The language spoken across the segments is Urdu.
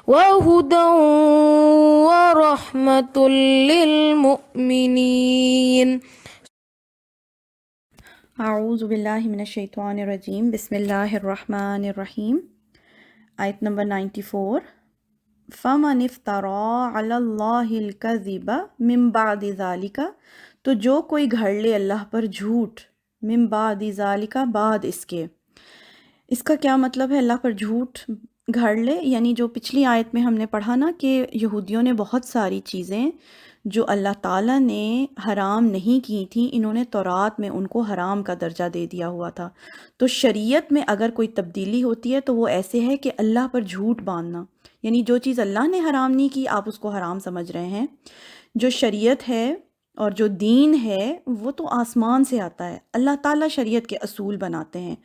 وهدى ورحمة للمؤمنين. اعوذ باللہ من الشیطان الرجیم، بسم اللہ الرحمن الرحیم۔ آیت نمبر 94۔ فَمَنِ افْتَرَىٰ عَلَى اللَّهِ الْكَذِبَ مِن بَعْدِ ذَلِكَ، تو جو کوئی گھڑ لے اللہ پر جھوٹ، من بعد ذالک، بعد اس کے۔ اس کا کیا مطلب ہے؟ اللہ پر جھوٹ گھڑ لے، یعنی جو پچھلی آیت میں ہم نے پڑھا نا کہ یہودیوں نے بہت ساری چیزیں جو اللہ تعالیٰ نے حرام نہیں کی تھیں، انہوں نے تورات میں ان کو حرام کا درجہ دے دیا ہوا تھا۔ تو شریعت میں اگر کوئی تبدیلی ہوتی ہے تو وہ ایسے ہے کہ اللہ پر جھوٹ باندھنا، یعنی جو چیز اللہ نے حرام نہیں کی آپ اس کو حرام سمجھ رہے ہیں۔ جو شریعت ہے اور جو دین ہے وہ تو آسمان سے آتا ہے، اللہ تعالیٰ شریعت کے اصول بناتے ہیں،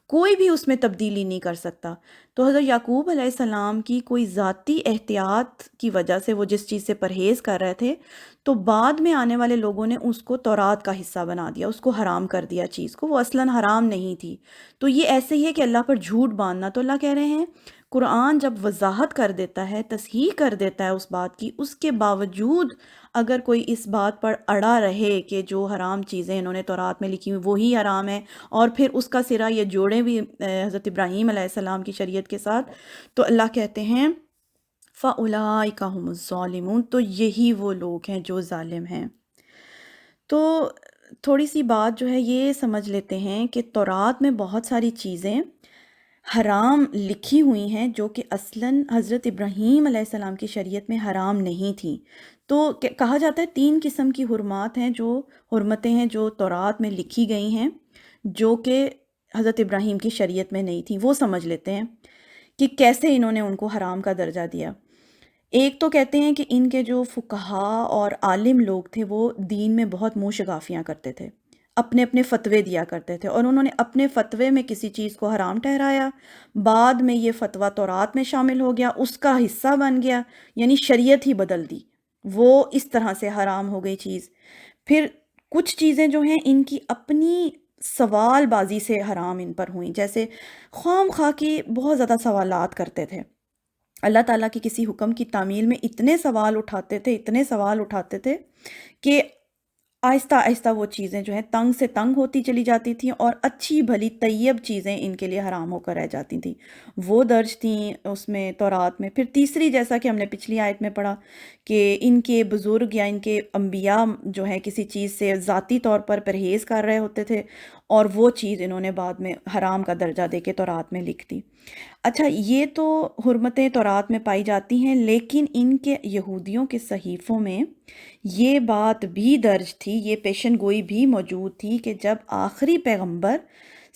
کوئی بھی اس میں تبدیلی نہیں کر سکتا۔ تو حضرت یعقوب علیہ السلام کی کوئی ذاتی احتیاط کی وجہ سے وہ جس چیز سے پرہیز کر رہے تھے، تو بعد میں آنے والے لوگوں نے اس کو تورات کا حصہ بنا دیا، اس کو حرام کر دیا، چیز کو وہ اصلاً حرام نہیں تھی۔ تو یہ ایسے ہی ہے کہ اللہ پر جھوٹ باندھنا، تو اللہ کہہ رہے ہیں قرآن جب وضاحت کر دیتا ہے، تصحیح کر دیتا ہے اس بات کی، اس کے باوجود اگر کوئی اس بات پر اڑا رہے کہ جو حرام چیزیں انہوں نے تورات میں لکھی ہوئی وہی حرام ہے، اور پھر اس کا سرا یہ جوڑیں بھی حضرت ابراہیم علیہ السلام کی شریعت کے ساتھ، تو اللہ کہتے ہیں فَأُولَٰئِکَ هُمُ الظَّالِمُونَ، تو یہی وہ لوگ ہیں جو ظالم ہیں۔ تو تھوڑی سی بات جو ہے یہ سمجھ لیتے ہیں کہ تورات میں بہت ساری چیزیں حرام لکھی ہوئی ہیں جو کہ اصلاً حضرت ابراہیم علیہ السلام کی شریعت میں حرام نہیں تھیں۔ تو کہا جاتا ہے 3 قسم کی حرمات ہیں، جو حرمتیں ہیں جو تورات میں لکھی گئی ہیں جو کہ حضرت ابراہیم کی شریعت میں نہیں تھیں۔ وہ سمجھ لیتے ہیں کہ کیسے انہوں نے ان کو حرام کا درجہ دیا۔ ایک تو کہتے ہیں کہ ان کے جو فقہا اور عالم لوگ تھے وہ دین میں بہت منہ شگافیاں کرتے تھے، اپنے اپنے فتوے دیا کرتے تھے، اور انہوں نے اپنے فتوے میں کسی چیز کو حرام ٹھہرایا، بعد میں یہ فتویٰ تورات میں شامل ہو گیا، اس کا حصہ بن گیا، یعنی شریعت ہی بدل دی، وہ اس طرح سے حرام ہو گئی چیز۔ پھر کچھ چیزیں جو ہیں ان کی اپنی سوال بازی سے حرام ان پر ہوئیں، جیسے خواہ خواہ کی بہت زیادہ سوالات کرتے تھے، اللہ تعالیٰ کے کسی حکم کی تعمیل میں اتنے سوال اٹھاتے تھے، اتنے سوال اٹھاتے تھے کہ آہستہ آہستہ وہ چیزیں جو ہیں تنگ سے تنگ ہوتی چلی جاتی تھیں، اور اچھی بھلی طیب چیزیں ان کے لیے حرام ہو کر رہ جاتی تھیں، وہ درج تھیں اس میں تورات میں۔ پھر تیسری، جیسا کہ ہم نے پچھلی آیت میں پڑھا کہ ان کے بزرگ یا ان کے انبیاء جو ہیں کسی چیز سے ذاتی طور پر پرہیز کر رہے ہوتے تھے، اور وہ چیز انہوں نے بعد میں حرام کا درجہ دے کے تورات میں لکھ دی۔ اچھا، یہ تو حرمتیں تورات میں پائی جاتی ہیں، لیکن ان کے یہودیوں کے صحیفوں میں یہ بات بھی درج تھی، یہ پیشن گوئی بھی موجود تھی کہ جب آخری پیغمبر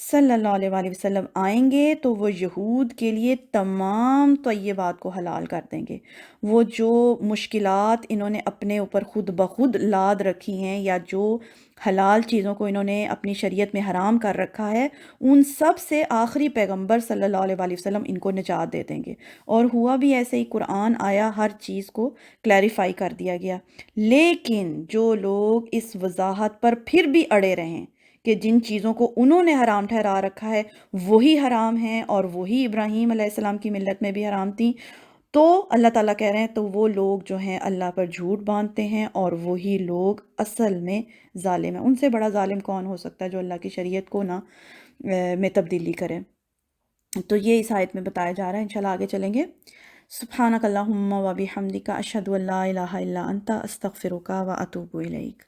صلی اللہ علیہ وآلہ وسلم آئیں گے تو وہ یہود کے لیے تمام طیبات کو حلال کر دیں گے۔ وہ جو مشکلات انہوں نے اپنے اوپر خود بخود لاد رکھی ہیں، یا جو حلال چیزوں کو انہوں نے اپنی شریعت میں حرام کر رکھا ہے، ان سب سے آخری پیغمبر صلی اللہ علیہ وآلہ وسلم ان کو نجات دے دیں گے۔ اور ہوا بھی ایسے ہی، قرآن آیا، ہر چیز کو کلیریفائی کر دیا گیا۔ لیکن جو لوگ اس وضاحت پر پھر بھی اڑے رہیں کہ جن چیزوں کو انہوں نے حرام ٹھہرا رکھا ہے وہی حرام ہیں، اور وہی ابراہیم علیہ السلام کی ملت میں بھی حرام تھیں، تو اللہ تعالیٰ کہہ رہے ہیں تو وہ لوگ جو ہیں اللہ پر جھوٹ باندھتے ہیں، اور وہی لوگ اصل میں ظالم ہیں۔ ان سے بڑا ظالم کون ہو سکتا ہے جو اللہ کی شریعت کو نہ میں تبدیلی کرے؟ تو یہ اس آیت میں بتایا جا رہا ہے۔ انشاءاللہ آگے چلیں گے۔ سبحانک اللہم و بحمدک، اشہد ان لا الہ الا انت، استغفرک و اتوب الیک۔